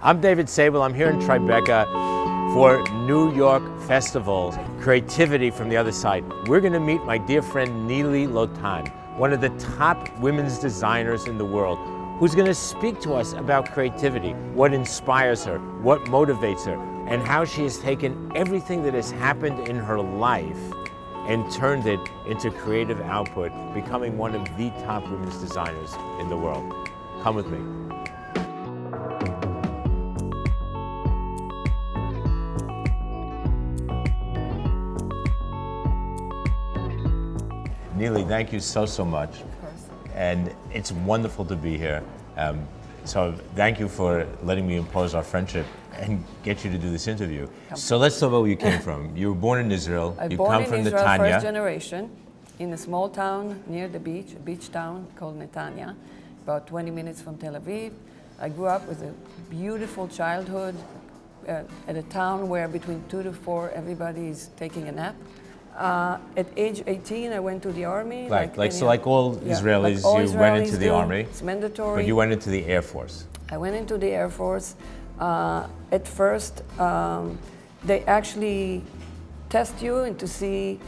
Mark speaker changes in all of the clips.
Speaker 1: I'm David Sable. I'm here in Tribeca for New York Festival, Creativity from the Other Side. We're going to meet my dear friend Nili Lotan, one of the top women's designers in the world, who's going to speak to us about creativity, what inspires her, what motivates her, and how she has taken everything that has happened in her life and turned it into creative output, becoming one of the top women's designers in the world. Come with me. Nili, thank you so much.
Speaker 2: Of course.
Speaker 1: And it's wonderful to be here. So thank you for letting me impose our friendship and get you to do this interview. So let's talk about where you came from. You were born in Israel.
Speaker 2: You
Speaker 1: come
Speaker 2: born
Speaker 1: from
Speaker 2: in Israel,
Speaker 1: Netanya.
Speaker 2: first generation, in a small town near the beach, a beach town called Netanya, about 20 minutes from Tel Aviv. I grew up with a beautiful childhood at a town where between 2 to 4 everybody is taking a nap. At age 18, I went to the army.
Speaker 1: Like all Israelis,
Speaker 2: like all
Speaker 1: you
Speaker 2: Israelis
Speaker 1: went into the
Speaker 2: do.
Speaker 1: army.
Speaker 2: It's mandatory.
Speaker 1: But you went into the Air Force.
Speaker 2: I went into the Air Force. At first, they actually test you and to see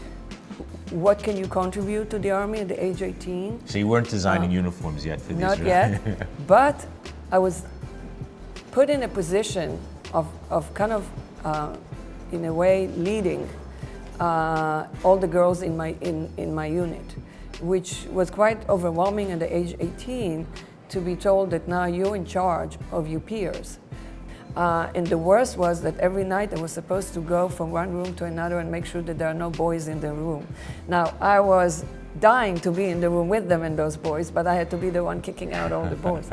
Speaker 2: what can you contribute to the army at the age 18.
Speaker 1: So you weren't designing uniforms yet for the
Speaker 2: Not
Speaker 1: Israel.
Speaker 2: yet, but I was put in a position of kind of, in a way, leading all the girls in my unit, which was quite overwhelming at the age 18 to be told that now you're in charge of your peers. And the worst was that every night I was supposed to go from one room to another and make sure that there are no boys in the room. Now, I was dying to be in the room with them and those boys, but I had to be the one kicking out all the boys.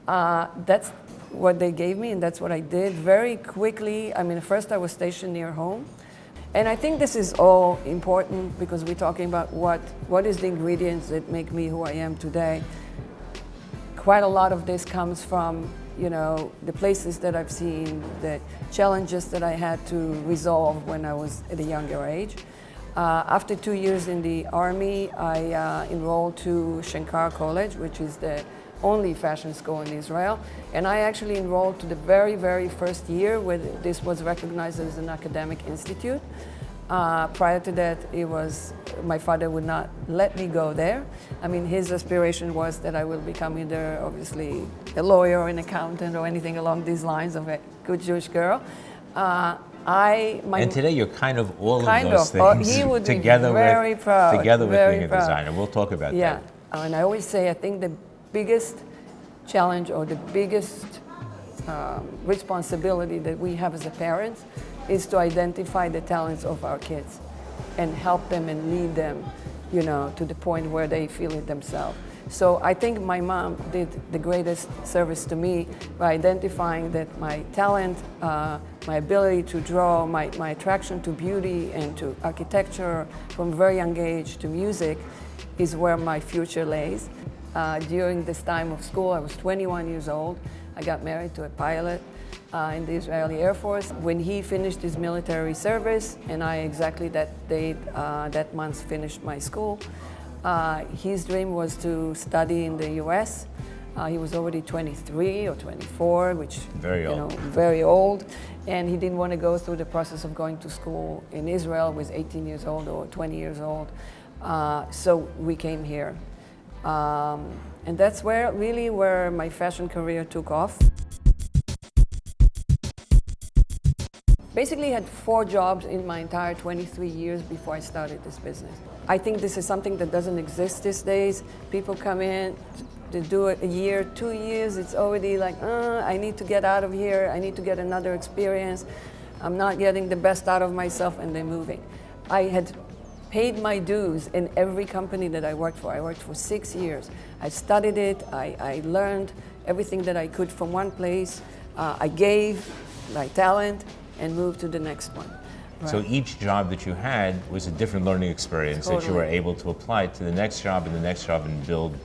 Speaker 2: That's what they gave me, and that's what I did very quickly. I mean, first I was stationed near home. And I think this is all important because we're talking about what is the ingredients that make me who I am today. Quite a lot of this comes from, you know, the places that I've seen, the challenges that I had to resolve when I was at a younger age. After 2 years in the army, I enrolled to Shankar College, which is the only fashion school in Israel. And I actually enrolled to the very, very first year where this was recognized as an academic institute. Prior to that, my father would not let me go there. I mean, his aspiration was that I will become either, obviously, a lawyer or an accountant or anything along these lines of a good Jewish girl.
Speaker 1: And today you're kind of all of those things
Speaker 2: he would
Speaker 1: together
Speaker 2: be very
Speaker 1: with
Speaker 2: proud,
Speaker 1: together with
Speaker 2: very
Speaker 1: being a
Speaker 2: proud.
Speaker 1: designer. We'll talk about
Speaker 2: yeah.
Speaker 1: that.
Speaker 2: And I always say, I think the biggest challenge or the biggest responsibility that we have as a parents is to identify the talents of our kids and help them and lead them, you know, to the point where they feel it themselves. So I think my mom did the greatest service to me by identifying that my talent, my ability to draw, my attraction to beauty and to architecture from a very young age to music is where my future lays. During this time of school, I was 21 years old. I got married to a pilot in the Israeli Air Force. When he finished his military service, and I exactly that date, that month finished my school, his dream was to study in the US. He was already 23 or 24, which
Speaker 1: very old.
Speaker 2: Very old, and he didn't want to go through the process of going to school in Israel with 18 years old or 20 years old. So we came here. And that's where my fashion career took off. Basically, I had 4 jobs in my entire 23 years before I started this business. I think this is something that doesn't exist these days. People come in, to do it a year, 2 years, it's already like, I need to get out of here, I need to get another experience. I'm not getting the best out of myself, and they're moving. I had paid my dues in every company that I worked for. I worked for 6 years. I studied it, I learned everything that I could from one place. I gave my talent and moved to the next one. Right.
Speaker 1: So each job that you had was a different learning experience that you were able to apply to the next job and the next job and build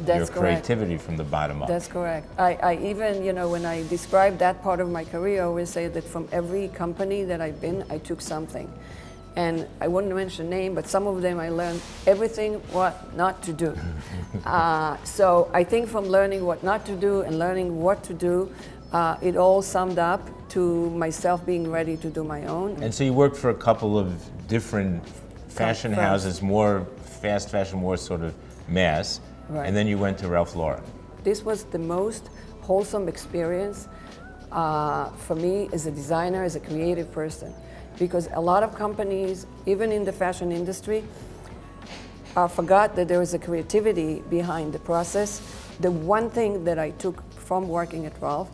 Speaker 1: your creativity from the bottom up.
Speaker 2: That's correct. I even, when I describe that part of my career, I always say that from every company that I've been, I took something. And I wouldn't mention name, but some of them I learned everything what not to do. So I think from learning what not to do and learning what to do, It all summed up to myself being ready to do my own.
Speaker 1: And so you worked for a couple of different fashion
Speaker 2: Firms.
Speaker 1: houses, more fast fashion, more sort of mass,
Speaker 2: Right.
Speaker 1: and then you went to Ralph Lauren.
Speaker 2: This was the most wholesome experience for me as a designer, as a creative person, because a lot of companies, even in the fashion industry, forgot that there is a creativity behind the process. The one thing that I took from working at Ralph,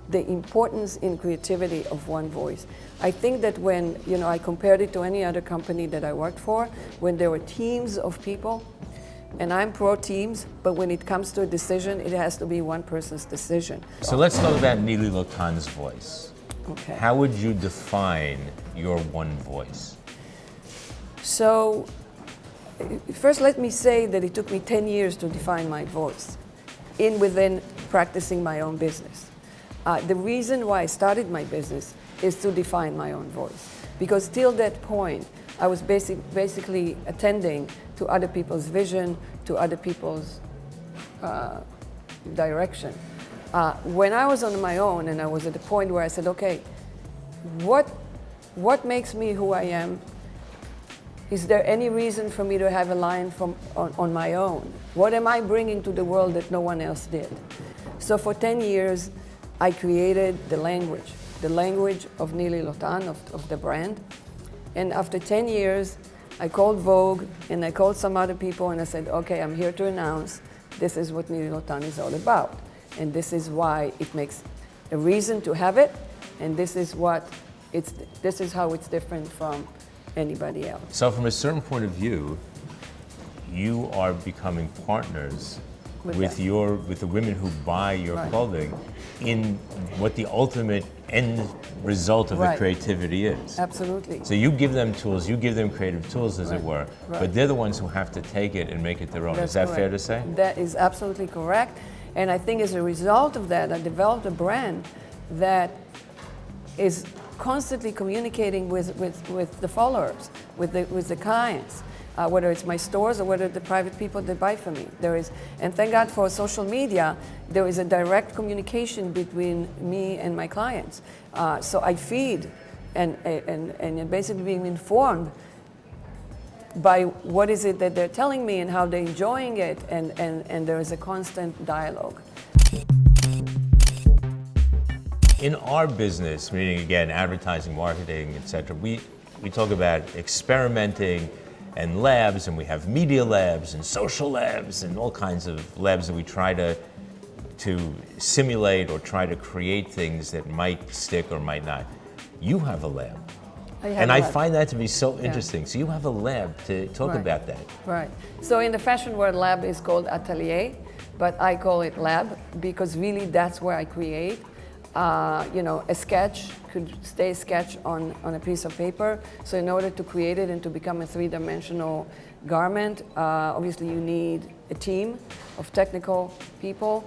Speaker 2: the importance in creativity of one voice. I think that when, I compared it to any other company that I worked for, when there were teams of people, and I'm pro teams, but when it comes to a decision, it has to be one person's decision.
Speaker 1: So let's talk about Nili Lotan's voice.
Speaker 2: Okay.
Speaker 1: How would you define your one voice?
Speaker 2: So, first let me say that it took me 10 years to define my voice within practicing my own business. The reason why I started my business is to define my own voice. Because till that point, I was basically attending to other people's vision, to other people's direction. When I was on my own and I was at the point where I said, okay, what makes me who I am? Is there any reason for me to have a line on my own? What am I bringing to the world that no one else did? So for 10 years, I created the language of Nili Lotan, of the brand. And after 10 years, I called Vogue and I called some other people and I said, okay, I'm here to announce this is what Nili Lotan is all about. And this is why it makes a reason to have it. And this is how it's different from anybody else.
Speaker 1: So from a certain point of view, you are becoming partners with the women who buy your
Speaker 2: Right.
Speaker 1: clothing in what the ultimate end result of the
Speaker 2: Right.
Speaker 1: creativity is.
Speaker 2: Absolutely.
Speaker 1: So you give them tools, you give them creative tools, as it were,
Speaker 2: Right.
Speaker 1: but they're the ones who have to take it and make it their own.
Speaker 2: That's
Speaker 1: Is that fair
Speaker 2: correct.
Speaker 1: to say?
Speaker 2: That is absolutely correct. And I think as a result of that, I developed a brand that is constantly communicating with the followers, with the clients, whether it's my stores or whether the private people that buy from me. And thank God for social media, there is a direct communication between me and my clients. So I feed and basically being informed by what is it that they're telling me and how they're enjoying it, and there is a constant dialogue.
Speaker 1: In our business, meaning again, advertising, marketing, etc., we talk about experimenting and labs, and we have media labs and social labs and all kinds of labs that we try to simulate or try to create things that might stick or might not. You have a lab. I find that to be so interesting. So you have a lab to talk
Speaker 2: Right.
Speaker 1: about that.
Speaker 2: Right. So in the fashion world, lab is called atelier, but I call it lab because really that's where I create. A sketch could stay a sketch on a piece of paper. So in order to create it and to become a three-dimensional garment, obviously you need a team of technical people.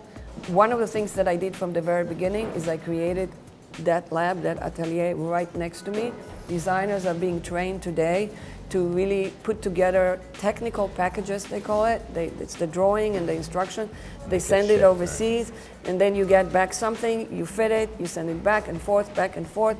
Speaker 2: One of the things that I did from the very beginning is I created that lab, that atelier right next to me. Designers are being trained today to really put together technical packages, they call it. It's the drawing and the instruction. They send it overseas, and then you get back something, you fit it, you send it back and forth, back and forth.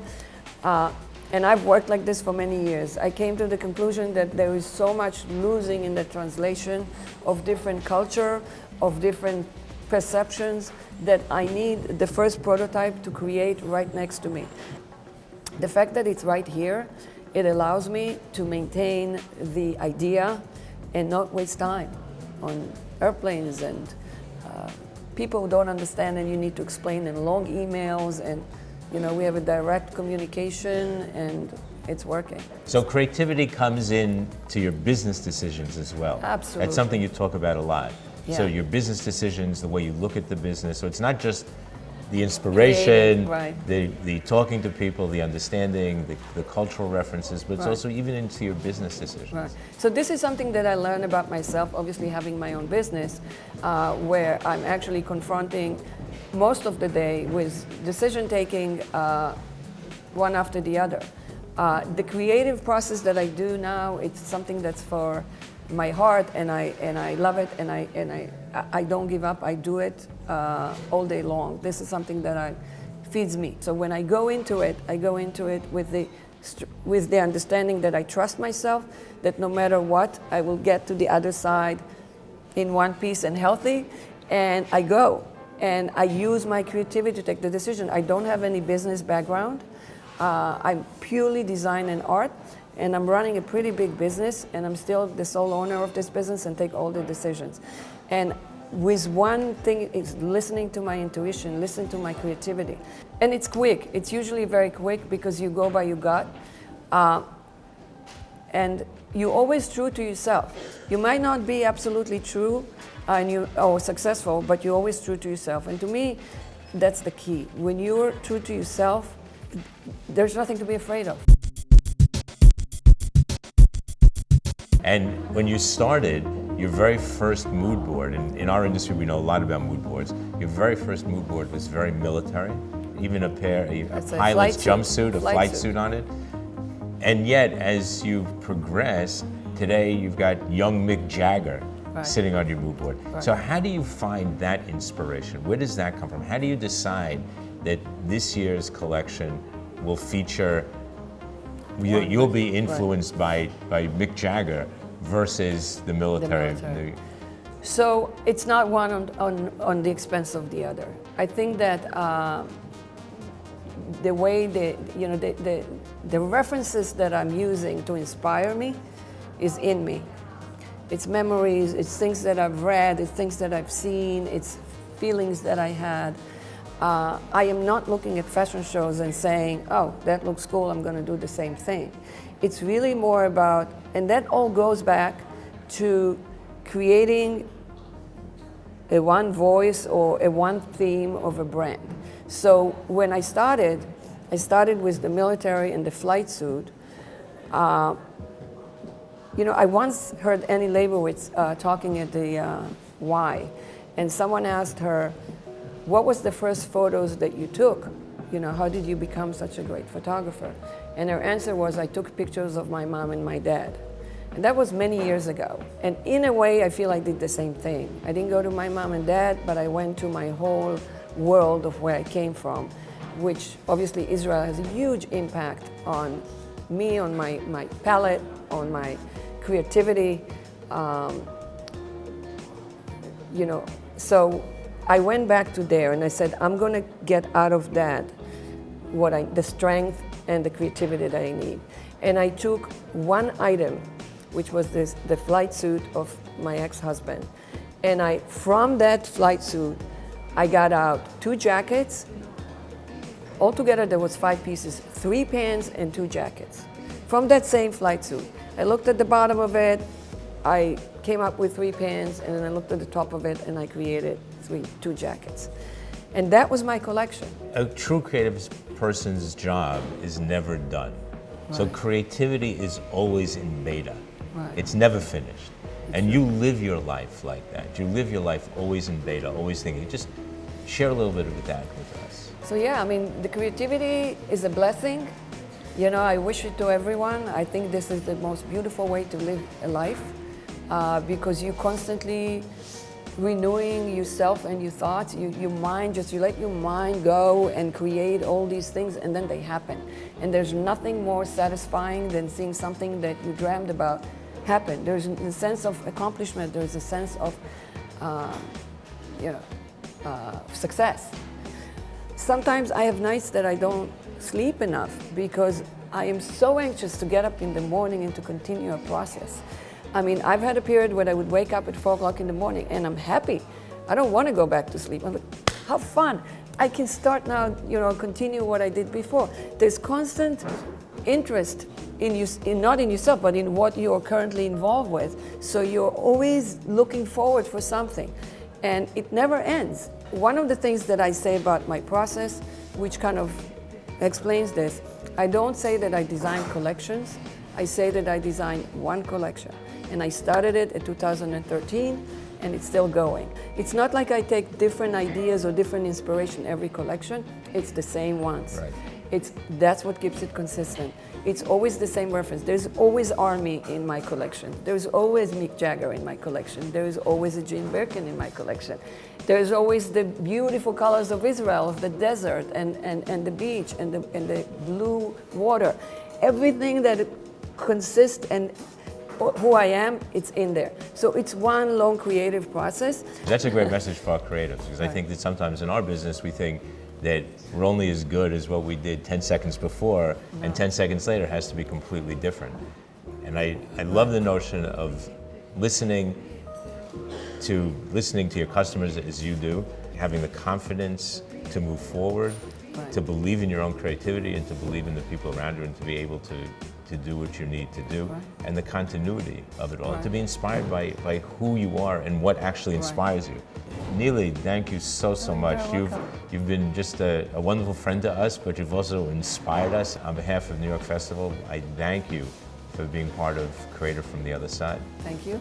Speaker 2: And I've worked like this for many years. I came to the conclusion that there is so much losing in the translation of different culture, of different perceptions, that I need the first prototype to create right next to me. The fact that it's right here, it allows me to maintain the idea and not waste time on airplanes and people who don't understand and you need to explain in long emails, and we have a direct communication and it's working.
Speaker 1: So creativity comes in to your business decisions as well.
Speaker 2: Absolutely.
Speaker 1: That's something you talk about a lot.
Speaker 2: Yeah.
Speaker 1: So your business decisions, the way you look at the business, so it's not just the inspiration,
Speaker 2: Right.
Speaker 1: the talking to people, the understanding, the cultural references, but it's
Speaker 2: Right.
Speaker 1: also even into your business decisions.
Speaker 2: Right. So this is something that I learned about myself, obviously having my own business, where I'm actually confronting most of the day with decision taking one after the other. The creative process that I do now, it's something that's for my heart, and I love it, and I don't give up. I do it all day long. This is something that I feeds me. So when I go into it with the understanding that I trust myself, that no matter what, I will get to the other side in one piece and healthy, and I go. And I use my creativity to take the decision. I don't have any business background. I'm purely design and art, and I'm running a pretty big business, and I'm still the sole owner of this business and take all the decisions. And with one thing is listening to my intuition, listen to my creativity. And it's quick. It's usually very quick because you go by your gut. And you're always true to yourself. You might not be absolutely true or successful, but you're always true to yourself. And to me, that's the key. When you're true to yourself, there's nothing to be afraid of.
Speaker 1: And when you started, your very first mood board, and in our industry we know a lot about mood boards, your very first mood board was very military, even a pilot's jumpsuit, a flight suit on it. And yet, as you've progressed, today you've got young Mick Jagger sitting on your mood board. Right. So how do you find that inspiration? Where does that come from? How do you decide that this year's collection will feature, you'll be influenced by Mick Jagger versus the military?
Speaker 2: So it's not one on the expense of the other. I think that the way the references that I'm using to inspire me is in me. It's memories, it's things that I've read, it's things that I've seen, it's feelings that I had. I am not looking at fashion shows and saying, oh, that looks cool, I'm going to do the same thing. It's really more about, and that all goes back to creating a one voice or a one theme of a brand. So when I started with the military and the flight suit. I once heard Annie Leibovitz talking at the Y, and someone asked her, what was the first photos that you took? How did you become such a great photographer? And her answer was, I took pictures of my mom and my dad. And that was many years ago. And in a way, I feel I did the same thing. I didn't go to my mom and dad, but I went to my whole world of where I came from, which obviously Israel has a huge impact on me, on my palette, on my creativity. So I went back to there and I said, I'm going to get out of that the strength and the creativity that I need. And I took one item, which was the flight suit of my ex-husband. And from that flight suit, I got out 2 jackets. Altogether, there was 5 pieces, 3 pants and 2 jackets from that same flight suit. I looked at the bottom of it, I came up with 3 pants, and then I looked at the top of it and I created 2 jackets. And that was my collection.
Speaker 1: A true creative person's job is never done. Right. So creativity is always in beta. Right. It's never finished. And you live your life like that. You live your life always in beta, always thinking. Just share a little bit of that with us.
Speaker 2: So yeah, the creativity is a blessing. I wish it to everyone. I think this is the most beautiful way to live a life because you're constantly renewing yourself and your thoughts. You let your mind go and create all these things, and then they happen. And there's nothing more satisfying than seeing something that you dreamed about happen. There's a sense of accomplishment. There's a sense of success. Sometimes I have nights that I don't sleep enough because I am so anxious to get up in the morning and to continue a process. I've had a period where I would wake up at 4 o'clock in the morning and I'm happy. I don't want to go back to sleep. I'm like, how fun. I can start now, continue what I did before. There's constant interest in you, not in yourself, but in what you're currently involved with. So you're always looking forward for something. And it never ends. One of the things that I say about my process, which kind of explains this, I don't say that I design collections. I say that I design one collection. And I started it in 2013, and it's still going. It's not like I take different ideas or different inspiration every collection. It's the same ones.
Speaker 1: Right.
Speaker 2: That's what keeps it consistent. It's always the same reference. There's always Army in my collection. There's always Mick Jagger in my collection. There is always a Jean Birkin in my collection. There's always the beautiful colors of Israel, of the desert and the beach and the blue water. Everything that consists and who I am, it's in there. So it's one long creative process.
Speaker 1: That's a great message for our creatives, because I think that sometimes in our business we think that we're only as good as what we did 10 seconds before, and 10 seconds later has to be completely different. And I love the notion of listening to your customers as you do, having the confidence to move forward, to believe in your own creativity and to believe in the people around you and to be able to do what you need to do, and the continuity of it all, and to be inspired by who you are and what actually inspires you. Nili, thank you so much. You've been just a wonderful friend to us, but you've also inspired us. On behalf of New York Festival, I thank you for being part of Creator from the Other Side.
Speaker 2: Thank you.